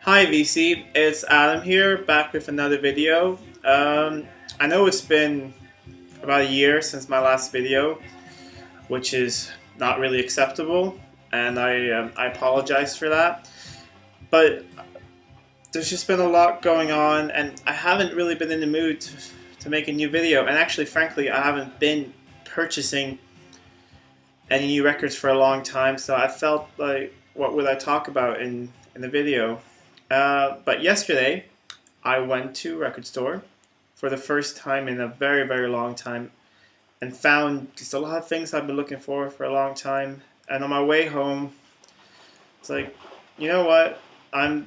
Hi VC, it's Adam here, back with another video. I know it's been about a year since my last video, which is not really acceptable, and I apologize for that. But there's just been a lot going on, and I haven't really been in the mood to make a new video. And actually, frankly, I haven't been purchasing any new records for a long time, so I felt like, what would I talk about in the video? But yesterday, I went to a record store for the first time in a very, very long time and found just a lot of things I've been looking for a long time. And on my way home, it's like, you know what? I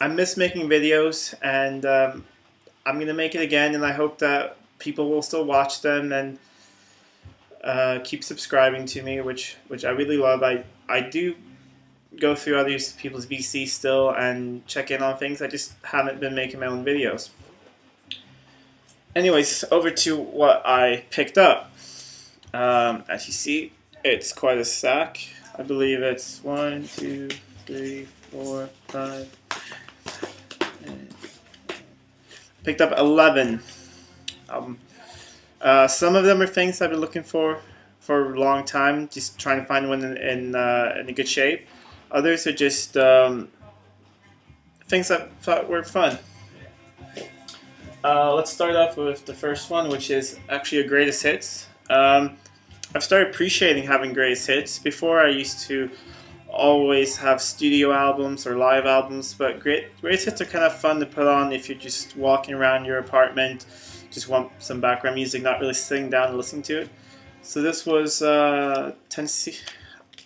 miss making videos, and I'm gonna make it again. And I hope that people will still watch them and keep subscribing to me, which I really love. I do go through other people's VC still and check in on things. I just haven't been making my own videos. Anyways, over to what I picked up. As you see, it's quite a stack. I believe it's 1, 2, 3, 4, 5. Picked up 11. Some of them are things I've been looking for a long time, just trying to find one in a good shape. Others are just things I thought were fun. Let's start off with the first one, which is actually a greatest hits. I've started appreciating having greatest hits. Before, I used to always have studio albums or live albums, but greatest hits are kind of fun to put on if you're just walking around your apartment, just want some background music, not really sitting down and listening to it. So this was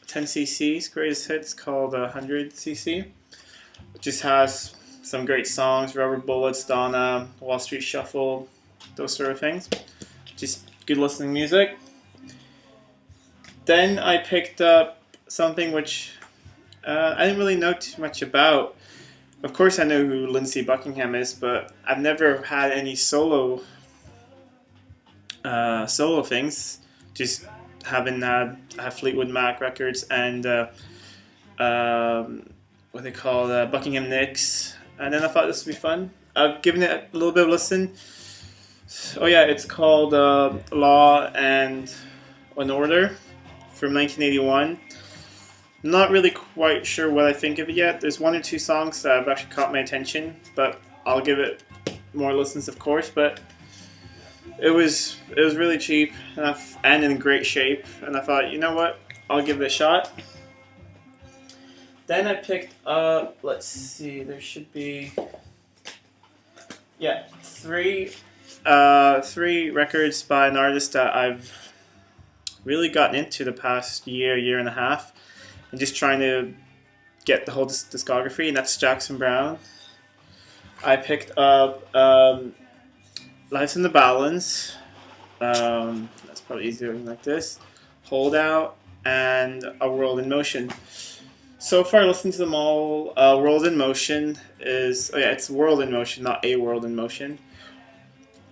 10cc's greatest hits, called 100cc. It just has some great songs: Rubber Bullets, Donna, Wall Street Shuffle, those sort of things. Just good listening music. Then I picked up something which I didn't really know too much about. Of course, I know who Lindsey Buckingham is, but I've never had any solo things. Just having had Fleetwood Mac records and what they call Buckingham Nicks, and then I thought this would be fun. I've given it a little bit of a listen. Oh yeah, it's called Law and Order from 1981. Not really quite sure what I think of it yet. There's one or two songs that have actually caught my attention, but I'll give it more listens, of course. But it was really cheap and in great shape, and I thought, you know what, I'll give it a shot. Then I picked up, let's see, there should be, yeah, three records by an artist that I've really gotten into the past year and a half, and just trying to get the whole discography, and that's Jackson Browne. I picked up Lives in the Balance. That's probably easier like this. Hold Out and A World in Motion. So far, listening to them all, World in Motion is, oh yeah, it's World in Motion, not A World in Motion,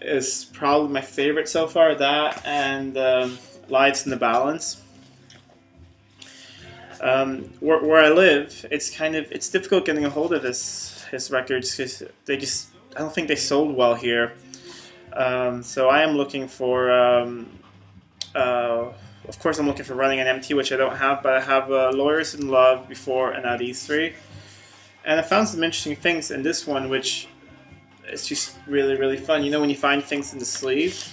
is probably my favorite so far. That and Lives in the Balance. Where I live, it's difficult getting a hold of his records because I don't think they sold well here. So I am looking for, of course I'm looking for Running on Empty, which I don't have, but I have Lawyers in Love before and now these three. And I found some interesting things in this one, which is just really, really fun. You know, when you find things in the sleeve?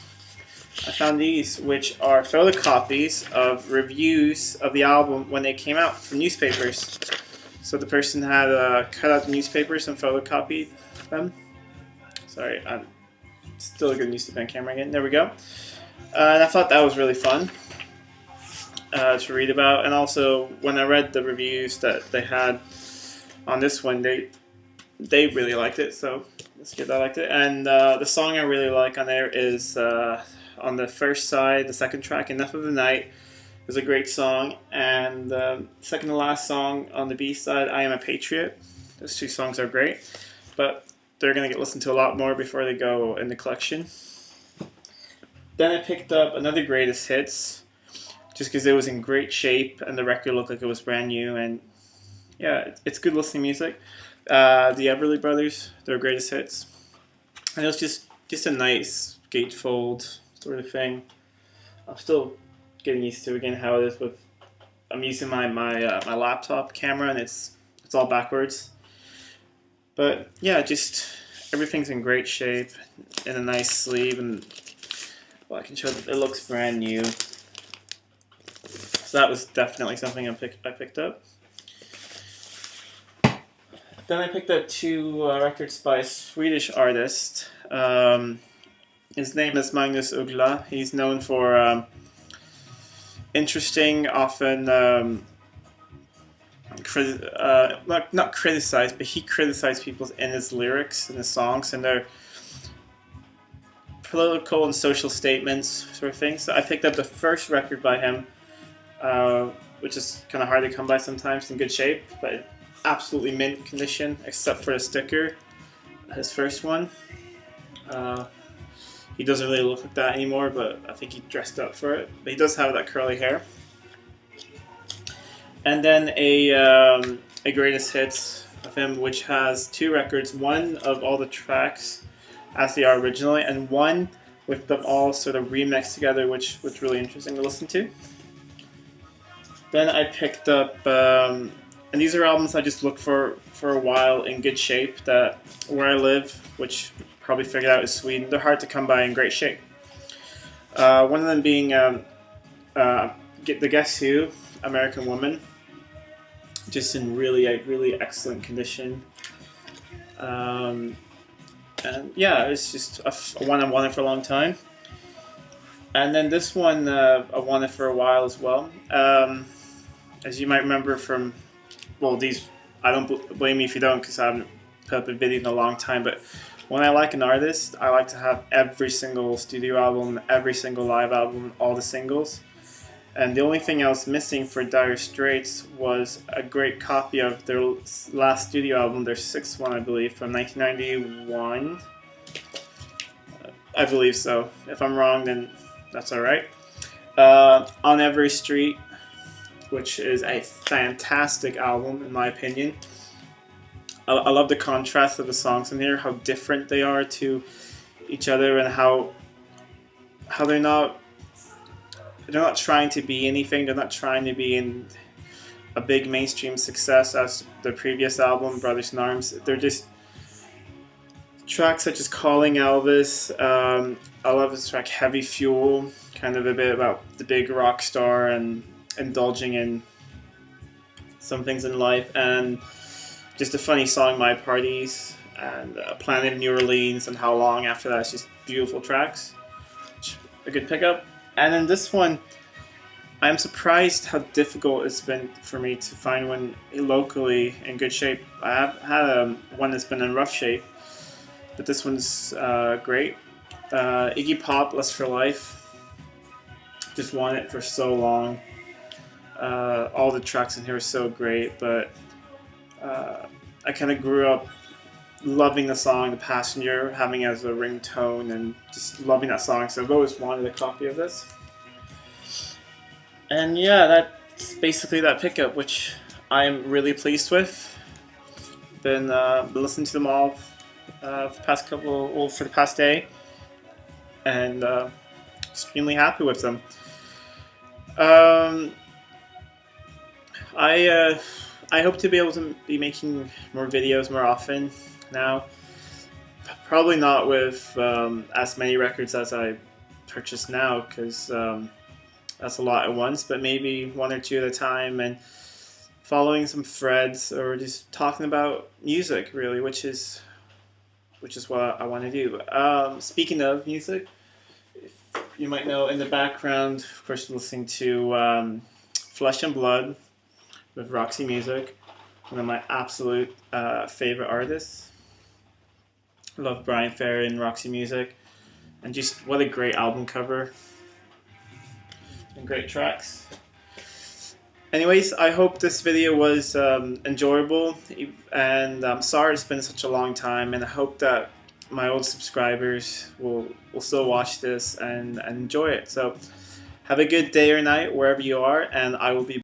I found these, which are photocopies of reviews of the album when they came out from newspapers. So the person had cut out the newspapers and photocopied them. Sorry, I'm still getting used to the camera again. There we go. And I thought that was really fun to read about. And also, when I read the reviews that they had on this one, they really liked it. So that's good. I liked it. And the song I really like on there is on the first side, the second track, Enough of the Night, is a great song. And second to last song on the B side, I Am a Patriot. Those two songs are great. But they're going to get listened to a lot more before they go in the collection. Then I picked up another greatest hits, just because it was in great shape and the record looked like it was brand new, and yeah, it's good listening music. The Everly Brothers, their greatest hits. And it was just a nice gatefold sort of thing. I'm still getting used to again how it is with. I'm using my laptop camera and it's all backwards. But yeah, just everything's in great shape, in a nice sleeve, and well, I can show that it looks brand new. So that was definitely something I picked up. Then I picked up two records by a Swedish artist. His name is Magnus Uggla. He's known for interesting, often not criticized, but he criticized people in his lyrics and his songs, and their political and social statements sort of thing. So I picked up the first record by him, which is kind of hard to come by sometimes, in good shape, but absolutely mint condition, except for the sticker. His first one. He doesn't really look like that anymore, but I think he dressed up for it. But he does have that curly hair. And then a greatest hits of him, which has two records. One of all the tracks as they are originally, and one with them all sort of remixed together, which was really interesting to listen to. Then I picked up, and these are albums I just looked for a while in good shape, that where I live, which you probably figured out is Sweden, they're hard to come by in great shape. One of them being the Guess Who, American Woman, just in really excellent condition. And yeah, it's just a one I wanted for a long time. And then this one I wanted for a while as well. As you might remember from, well, these, I don't blame you if you don't, because I haven't put up a video in a long time, but when I like an artist, I like to have every single studio album, every single live album, all the singles. And the only thing I was missing for Dire Straits was a great copy of their last studio album, their sixth one, I believe, from 1991. I believe so. If I'm wrong, then that's alright. On Every Street, which is a fantastic album, in my opinion. I love the contrast of the songs in here, how different they are to each other, and how they're not trying to be anything. They're not trying to be in a big mainstream success as the previous album, Brothers in Arms. They're just tracks such as Calling Elvis. I love this track Heavy Fuel, kind of a bit about the big rock star and indulging in some things in life, and just a funny song, My Parties, and Planet New Orleans, and How Long After That. It's just beautiful tracks. A good pickup. And then this one, I'm surprised how difficult it's been for me to find one locally in good shape. I have had one that's been in rough shape, but this one's great. Iggy Pop, Lust for Life. Just wanted it for so long. All the tracks in here are so great, but I kind of grew up loving the song The Passenger, having it as a ringtone, and just loving that song, so I've always wanted a copy of this. And yeah, that's basically that pickup, which I'm really pleased with. Been listening to them all for the past day, and extremely happy with them. I hope to be able to be making more videos more often now. Probably not with as many records as I purchase now, because that's a lot at once, but maybe one or two at a time, and following some threads, or just talking about music, really, which is what I want to do. Speaking of music, you might know in the background, of course, listening to Flesh and Blood with Roxy Music, one of my absolute favorite artists. I love Bryan Ferry and Roxy Music, and just what a great album cover and great tracks. Anyways, I hope this video was enjoyable, and I'm sorry it's been such a long time, and I hope that my old subscribers will still watch this and enjoy it. So have a good day or night wherever you are, and I will be